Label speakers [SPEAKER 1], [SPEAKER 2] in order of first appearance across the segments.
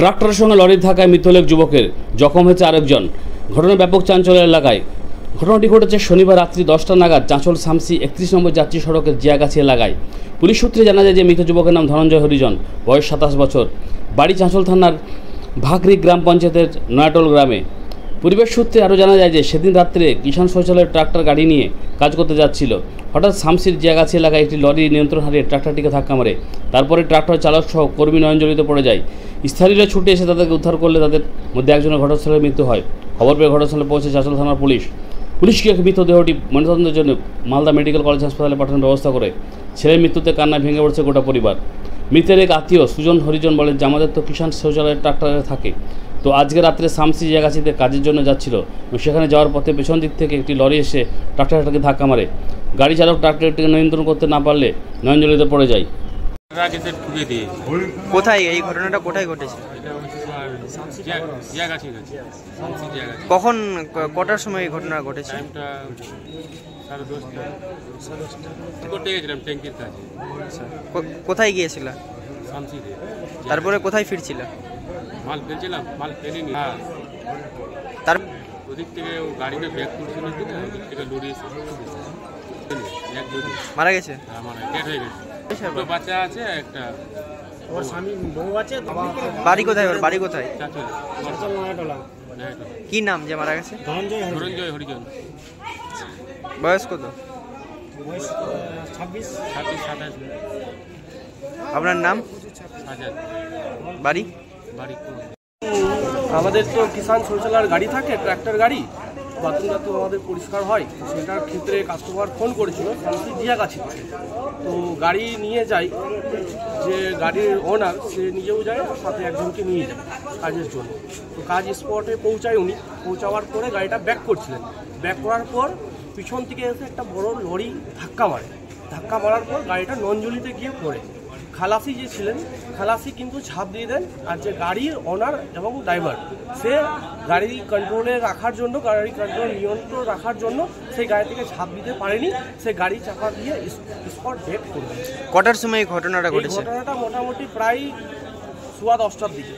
[SPEAKER 1] ট্রাক্টরের সঙ্গে লরির ধাক্কায় মৃত্যু হল এক যুবকের, জখম হয়েছে আরেকজন। ঘটনা ব্যাপক চাঞ্চল্য এলাকায়। ঘটনাটি ঘটেছে শনিবার রাত্রি 10টা নাগাদ চাঁচল শামসি 31 নম্বর যাত্রী সড়কের জিয়াগাছি এলাকায়। পুলিশ সূত্রে জানা যায় যে মৃত যুবকের নাম ধনঞ্জয় হরিজন, বয়স 27 বছর, বাড়ি চাঁচল থানার ভাগরি গ্রাম পঞ্চায়েতের নয়াটোল গ্রামে। পরিবেশ সূত্রে আরও জানা যায় যে সেদিন রাত্রে কিষাণ শৌচালয়ের ট্রাক্টর গাড়ি নিয়ে কাজ করতে যাচ্ছিল। হঠাৎ শামসির জিয়াগাছি এলাকায় একটি লরি নিয়ন্ত্রণ হারিয়ে ট্রাক্টরটিকে ধাক্কা মারে। তারপরে ট্রাক্টর চালক সহ কর্মী নয়নজলিতে পড়ে যায়। স্থানীয়রা ছুটে এসে তাদেরকে উদ্ধার করলে তাদের মধ্যে একজনের ঘটনাস্থলে মৃত্যু হয়। খবর পেয়ে ঘটনাস্থলে পৌঁছে চাঁচল থানার পুলিশকে মৃতদেহটি ময়নাতদন্তের জন্য মালদা মেডিকেল কলেজ হাসপাতালে পাঠানোর ব্যবস্থা করে। ছেলের মৃত্যুতে কান্নায় ভেঙে পড়ছে গোটা পরিবার। মৃতের এক আত্মীয় সুজন হরিজন বলেন যে আমাদের তো কিষাণ শৌচালয়ের ট্রাক্টরে থাকে, তো আজকে রাত্রে শামসি জিয়াগাছিতে কাজের জন্য যাচ্ছিল এবং সেখানে যাওয়ার পথে পেছন দিক থেকে একটি লরি এসে ট্রাক্টরটাকে ধাক্কা মারে। গাড়ি চালক ট্রাক্টরটিকে নিয়ন্ত্রণ করতে না পারলে নয়নজলিতে পড়ে যায়।
[SPEAKER 2] কোথায় এই ঘটনাটা কোথায় ঘটেছে? কখন কটার সময় এই ঘটনা ঘটেছে? কোথায় গিয়েছিল? তারপরে কোথায় ফিরছিল?
[SPEAKER 3] মাল ফেলছিলাম, মাল ফেলিনি।
[SPEAKER 2] তার
[SPEAKER 3] ওদিক থেকে গাড়িটা ব্যাক করছিল, ওদিক থেকে লরি এসে
[SPEAKER 2] মারা গেছে।
[SPEAKER 3] ডেট হয়ে গেছে। দুটো বাচ্চা আছে, একটা
[SPEAKER 4] ওর স্বামী বউ আছে।
[SPEAKER 2] বাড়ি কোথায়? ওর বাড়ি কোথায়?
[SPEAKER 3] চাঁচল
[SPEAKER 4] নয়াটোলা।
[SPEAKER 2] কি নাম যে মারা গেছে?
[SPEAKER 3] ধনঞ্জয় হরিজন।
[SPEAKER 2] বয়স কত?
[SPEAKER 4] বয়স
[SPEAKER 3] 26-27।
[SPEAKER 2] আপনার নাম?
[SPEAKER 3] আজাদ।
[SPEAKER 2] বাড়ি?
[SPEAKER 3] বাড়ি
[SPEAKER 4] আমাদের তো কিষাণ শৌচালয়ের গাড়ি থাকে, ট্র্যাক্টর গাড়ি। বাথরুমটা তো আমাদের পরিষ্কার হয়, সেটার ক্ষেত্রে কাস্টমার ফোন করেছিল শামসি জিয়াগাছি থেকে। তো গাড়ি নিয়ে যাই, যে গাড়ির ওনার সে নিজেও যায়, সাথে একজনকে নিয়ে যায় কাজের জন্য। তো কাজ স্পটে পৌঁছায় উনি। পৌঁছাওয়ার পরে গাড়িটা ব্যাক করছিলেন। ব্যাক করার পর পিছন থেকে এসে একটা বড় লরি ধাক্কা মারে। ধাক্কা মারার পর গাড়িটা নঞ্জলিতে গিয়ে পড়ে। খালাসি যে ছিলেন, খালাসি কিন্তু ঝাঁপ দিয়ে দেন। আর যে গাড়ির ওনার এবং ড্রাইভার, সে গাড়ি কন্ট্রোলে রাখার জন্য, গাড়ি কন্ট্রোল নিয়ন্ত্রণ রাখার জন্য সেই গাড়ি থেকে ঝাঁপ দিতে পারেনি। সে গাড়ি চাপা দিয়ে স্পট ডেথ করবে।
[SPEAKER 2] কটার সময় এই ঘটনাটা ঘটেছে?
[SPEAKER 4] ঘটনাটা মোটামুটি প্রায় 10:15টার দিকে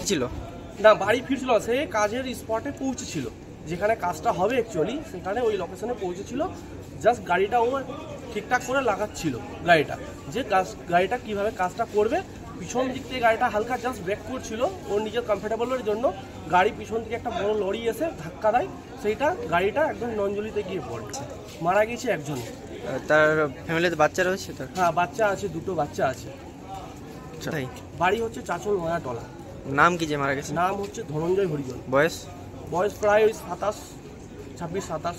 [SPEAKER 2] ছিল
[SPEAKER 4] না, বাড়ি ফিরছিল। সে কাজের স্পটে পৌঁছেছিল, যেখানে কাজটা হবে অ্যাকচুয়ালি, সেখানে ওই লোকেশনে পৌঁছেছিল। জাস্ট গাড়িটা ও ঠিকঠাক করে লাগাচ্ছিল গাড়িটা, যে গাড়িটা কিভাবে কাজটা করবে। পিছন দিক থেকে গাড়িটা হালকা জাস্ট ব্রেক করছিল ওর নিজের কমফোর্টেবলের জন্য। গাড়ি পিছন থেকে একটা বড় লরি এসে ধাক্কা দেয়, সেইটা গাড়িটা একদম নঞ্জলিতে গিয়ে পড়ছে। মারা গেছে একজন।
[SPEAKER 2] তার ফ্যামিলিতে বাচ্চা রয়েছে? তার
[SPEAKER 4] হ্যাঁ, বাচ্চা আছে, দুটো বাচ্চা আছে। বাড়ি হচ্ছে চাঁচল নয়াটোলা।
[SPEAKER 2] নাম কি যে মারা গেছে?
[SPEAKER 4] নাম হচ্ছে ধনঞ্জয় হরিজন।
[SPEAKER 2] বয়স?
[SPEAKER 4] বয়স প্রায় ওই 26-27।